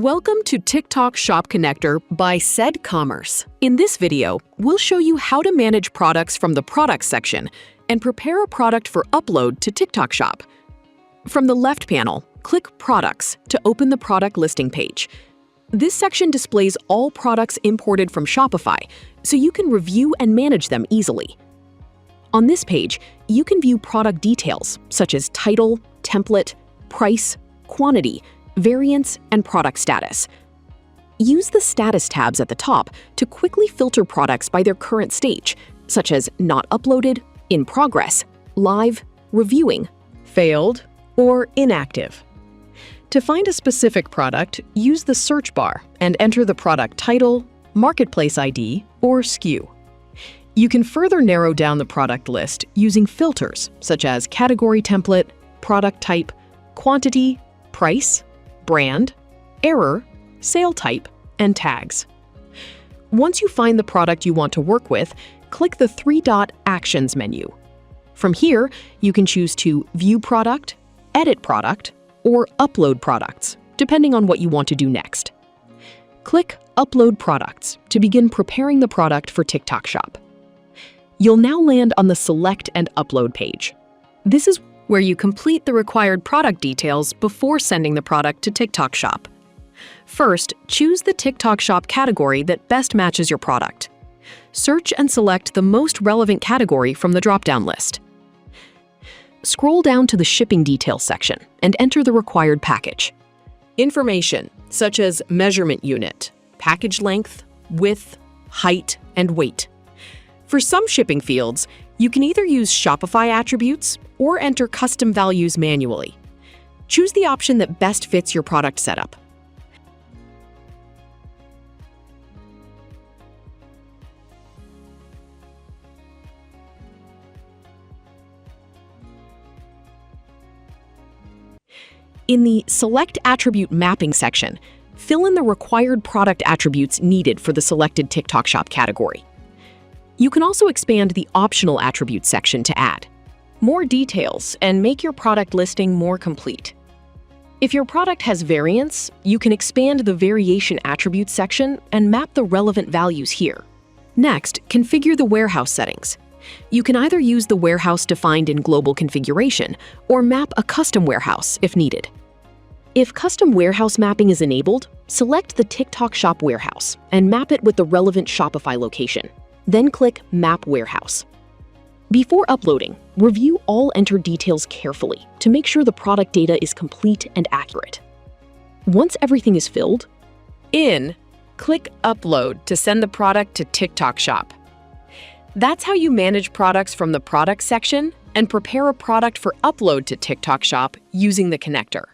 Welcome to TikTok Shop Connector by CedCommerce. In this video, we'll show you how to manage products from the Products section and prepare a product for upload to TikTok Shop. From the left panel, click Products to open the product listing page. This section displays all products imported from Shopify, so you can review and manage them easily. On this page, you can view product details such as title, template, price, quantity, variance, and product status. Use the status tabs at the top to quickly filter products by their current stage, such as not uploaded, in progress, live, reviewing, failed, or inactive. To find a specific product, use the search bar and enter the product title, marketplace ID, or SKU. You can further narrow down the product list using filters such as category template, product type, quantity, price, brand, error, sale type, and tags. Once you find the product you want to work with, click the three-dot Actions menu. From here, you can choose to view product, edit product, or upload products, depending on what you want to do next. Click Upload Products to begin preparing the product for TikTok Shop. You'll now land on the Select and Upload page. This is where you complete the required product details before sending the product to TikTok Shop. First, choose the TikTok Shop category that best matches your product. Search and select the most relevant category from the drop-down list. Scroll down to the shipping details section and enter the required package. Information such as measurement unit, package length, width, height, and weight. For some shipping fields, you can either use Shopify attributes or enter custom values manually. Choose the option that best fits your product setup. In the Select Attribute Mapping section, fill in the required product attributes needed for the selected TikTok Shop category. You can also expand the Optional Attributes section to add more details and make your product listing more complete. If your product has variance, you can expand the Variation Attributes section and map the relevant values here. Next, configure the warehouse settings. You can either use the warehouse defined in Global Configuration or map a custom warehouse if needed. If custom warehouse mapping is enabled, select the TikTok Shop warehouse and map it with the relevant Shopify location. Then click Map Warehouse. Before uploading, review all entered details carefully to make sure the product data is complete and accurate. Once everything is filled in, click Upload to send the product to TikTok Shop. That's how you manage products from the Products section and prepare a product for upload to TikTok Shop using the connector.